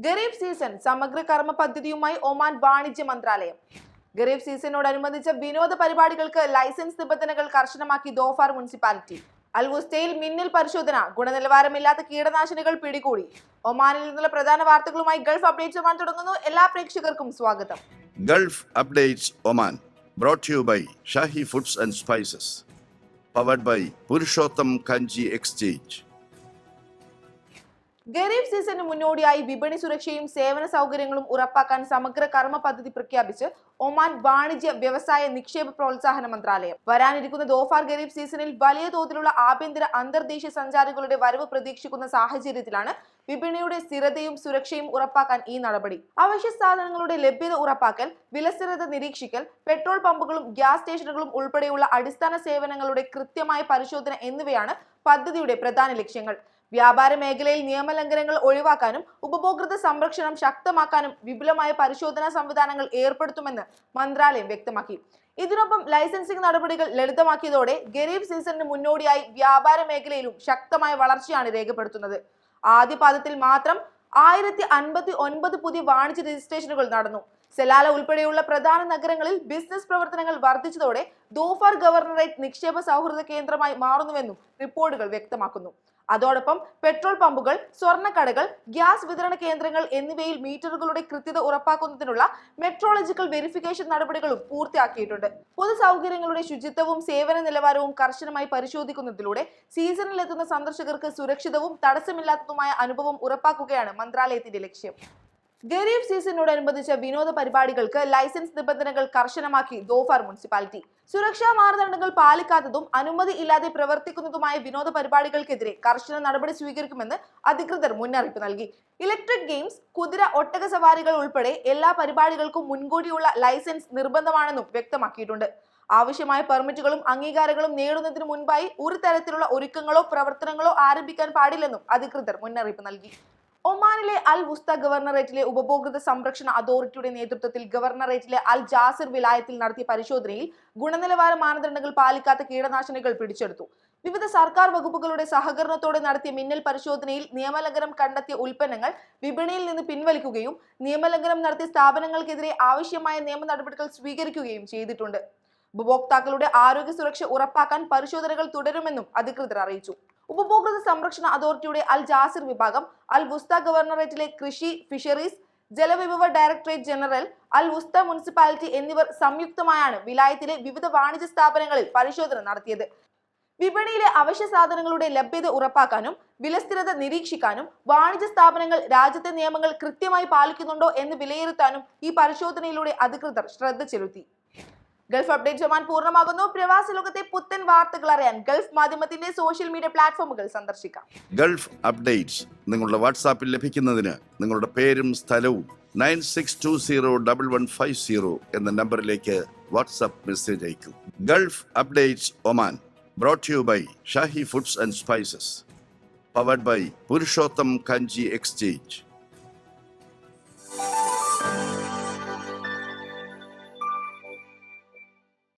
Garib season സമഗ്ര കർമ്മ പദ്ധതിയുമായി ഒമാൻ വാണിജ്യ മന്ത്രാലയം. ഗരീബ് സീസണിനോടനുബന്ധിച്ച വിനോദ പരിപാടികൾക്ക് ലൈസൻസ് നിബന്ധനകൾ കർശനമാക്കി ദോഫാർ മുനിസിപ്പാലിറ്റി. അൽ വുസ്തയിൽ മിന്നൽ പരിശോധന, ഗുണനിലവാരമില്ലാത്ത കീടനാശിനികൾ പിടികൂടി. ഒമാനിൽ നിന്നുള്ള പ്രധാന വാർത്തകളുമായി ഗൾഫ് അപ്ഡേറ്റ്സ് ഒമാൻ തുടങ്ങുന്നു. എല്ലാ പ്രേക്ഷകർക്കും സ്വാഗതം. Gulf updates Oman brought to you by Shahi Foods and Spices, powered by Purushottam Kanji Exchange. Kharif സീസണിന് മുന്നോടിയായി വിപണി സുരക്ഷയും സേവന സൗകര്യങ്ങളും ഉറപ്പാക്കാൻ സമഗ്ര കർമ്മ പദ്ധതി പ്രഖ്യാപിച്ച് ഒമാൻ വാണിജ്യ വ്യവസായ നിക്ഷേപ പ്രോത്സാഹന മന്ത്രാലയം. വരാനിരിക്കുന്ന ദോഫാർ ഗരീബ് സീസണിൽ വലിയ തോതിലുള്ള ആഭ്യന്തര അന്തർദേശീയ സഞ്ചാരികളുടെ വരവ് പ്രതീക്ഷിക്കുന്ന സാഹചര്യത്തിലാണ് വിപണിയുടെ സ്ഥിരതയും സുരക്ഷയും ഉറപ്പാക്കാൻ ഈ നടപടി. അവശ്യ സാധനങ്ങളുടെ ലഭ്യത ഉറപ്പാക്കൽ, വിലസ്ഥിരത നിരീക്ഷിക്കൽ, പെട്രോൾ പമ്പുകളും ഗ്യാസ് സ്റ്റേഷനുകളും ഉൾപ്പെടെയുള്ള അടിസ്ഥാന സേവനങ്ങളുടെ കൃത്യമായ പരിശോധന എന്നിവയാണ് പദ്ധതിയുടെ പ്രധാന ലക്ഷ്യങ്ങൾ. വ്യാപാര മേഖലയിൽ നിയമലംഘനങ്ങൾ ഒഴിവാക്കാനും ഉപഭോക്തൃ സംരക്ഷണം ശക്തമാക്കാനും വിപുലമായ പരിശോധനാ സംവിധാനങ്ങൾ ഏർപ്പെടുത്തുമെന്ന് മന്ത്രാലയം വ്യക്തമാക്കി. ഇതിനൊപ്പം ലൈസൻസിംഗ് നടപടികൾ ലളിതമാക്കിയതോടെ ഗരീബ് സീസണിന് മുന്നോടിയായി വ്യാപാര മേഖലയിലും ശക്തമായ വളർച്ചയാണ് രേഖപ്പെടുത്തുന്നത്. ആദ്യ പാദത്തിൽ മാത്രം 1059 പുതിയ വാണിജ്യ രജിസ്ട്രേഷനുകൾ നടന്നു. സെലാല ഉൾപ്പെടെയുള്ള പ്രധാന നഗരങ്ങളിൽ ബിസിനസ് പ്രവർത്തനങ്ങൾ വർദ്ധിച്ചതോടെ ദോഫാർ ഗവർണറേറ്റ് നിക്ഷേപ സൗഹൃദ കേന്ദ്രമായി മാറുന്നുവെന്നും റിപ്പോർട്ടുകൾ വ്യക്തമാക്കുന്നു. അതോടൊപ്പം പെട്രോൾ പമ്പുകൾ, സ്വർണ്ണക്കടകൾ, ഗ്യാസ് വിതരണ കേന്ദ്രങ്ങൾ എന്നിവയിൽ മീറ്ററുകളുടെ കൃത്യത ഉറപ്പാക്കുന്നതിനുള്ള മെട്രോളജിക്കൽ വെരിഫിക്കേഷൻ നടപടികളും പൂർത്തിയാക്കിയിട്ടുണ്ട്. പൊതു സൗകര്യങ്ങളുടെ ശുചിത്വവും സേവന നിലവാരവും കർശനമായി പരിശോധിക്കുന്നതിലൂടെ സീസണിലെത്തുന്ന സന്ദർശകർക്ക് സുരക്ഷിതവും തടസ്സമില്ലാത്തതുമായ അനുഭവം ഉറപ്പാക്കുകയാണ് മന്ത്രാലയത്തിന്റെ ലക്ഷ്യം. ഗരീബ് സീസണിനോടനുബന്ധിച്ച വിനോദ പരിപാടികൾക്ക് ലൈസൻസ് നിബന്ധനകൾ കർശനമാക്കി ദോഫാർ മുനിസിപ്പാലിറ്റി. സുരക്ഷാ മാനദണ്ഡങ്ങൾ പാലിക്കാത്തതും അനുമതി ഇല്ലാതെ പ്രവർത്തിക്കുന്നതുമായ വിനോദ പരിപാടികൾക്കെതിരെ കർശന നടപടി സ്വീകരിക്കുമെന്ന് അധികൃതർ മുന്നറിയിപ്പ് നൽകി. ഇലക്ട്രിക് ഗെയിംസ്, കുതിര, ഒട്ടക സവാരികൾ ഉൾപ്പെടെ എല്ലാ പരിപാടികൾക്കും മുൻകൂട്ടിയുള്ള ലൈസൻസ് നിർബന്ധമാണെന്നും വ്യക്തമാക്കിയിട്ടുണ്ട്. ആവശ്യമായ പെർമിറ്റുകളും അംഗീകാരങ്ങളും നേടുന്നതിന് മുൻപായി ഒരു തരത്തിലുള്ള ഒരുക്കങ്ങളോ പ്രവർത്തനങ്ങളോ ആരംഭിക്കാൻ പാടില്ലെന്നും അധികൃതർ മുന്നറിയിപ്പ് നൽകി. ഒമാനിലെ അൽ വുസ്ത ഗവർണറേറ്റിലെ ഉപഭോക്തൃ സംരക്ഷണ അതോറിറ്റിയുടെ നേതൃത്വത്തിൽ ഗവർണറേറ്റിലെ അൽ ജാസിർ വിലായത്തിൽ നടത്തിയ പരിശോധനയിൽ ഗുണനിലവാര മാനദണ്ഡങ്ങൾ പാലിക്കാത്ത കീടനാശിനികൾ പിടിച്ചെടുത്തു. വിവിധ സർക്കാർ വകുപ്പുകളുടെ സഹകരണത്തോടെ നടത്തിയ മിന്നൽ പരിശോധനയിൽ നിയമലംഘനം കണ്ടെത്തിയ ഉൽപ്പന്നങ്ങൾ വിപണിയിൽ നിന്ന് പിൻവലിക്കുകയും നിയമലംഘനം നടത്തിയ സ്ഥാപനങ്ങൾക്കെതിരെ ആവശ്യമായ നിയമ നടപടികൾ സ്വീകരിക്കുകയും ചെയ്തിട്ടുണ്ട്. ഉപഭോക്താക്കളുടെ ആരോഗ്യ സുരക്ഷ ഉറപ്പാക്കാൻ പരിശോധനകൾ തുടരുമെന്നും അധികൃതർ അറിയിച്ചു. ഉപഭോക്തൃ സംരക്ഷണ അതോറിറ്റിയുടെ അൽ ജാസിർ വിഭാഗം, അൽ വുസ്ത ഗവർണറേറ്റിലെ കൃഷി, ഫിഷറീസ്, ജലവിഭവ directorate general, Al Wusta municipality എന്നിവർ സംയുക്തമായാണ് വിലായത്തിലെ വിവിധ വാണിജ്യ സ്ഥാപനങ്ങളിൽ പരിശോധന നടത്തിയത്. വിപണിയിലെ അവശ്യ സാധനങ്ങളുടെ ലഭ്യത ഉറപ്പാക്കാനും വിലസ്ഥിരത നിരീക്ഷിക്കാനും വാണിജ്യ സ്ഥാപനങ്ങൾ രാജ്യത്തെ നിയമങ്ങൾ കൃത്യമായി പാലിക്കുന്നുണ്ടോ എന്ന് വിലയിരുത്താനും ഈ പരിശോധനയിലൂടെ അധികൃതർ ശ്രദ്ധ ചെലുത്തി. ഗൾഫ് അപ്ഡേറ്റ്സ് ഒമാൻ പൂർണ്ണമാകുന്നു. പ്രവാസി ലോകത്തെ പുത്തൻ വാർത്തകൾ അറിയാൻ ഗൾഫ് മാധ്യമത്തിന്റെ സോഷ്യൽ മീഡിയ പ്ലാറ്റ്ഫോമുകൾ സന്ദർശിക്കാം. ഗൾഫ് അപ്ഡേറ്റ്സ് നിങ്ങളുടെ വാട്സാപ്പിൽ ലഭിക്കുന്നതിന് നിങ്ങളുടെ പേരും സ്ഥലവും 96201150 എന്ന നമ്പറിലേക്ക് വാട്സാപ്പ് മെസ്സേജ് അയക്കൂ. Gulf updates Oman brought to you by Shahi Foods and Spices, powered by Purushottam Kanji Exchange.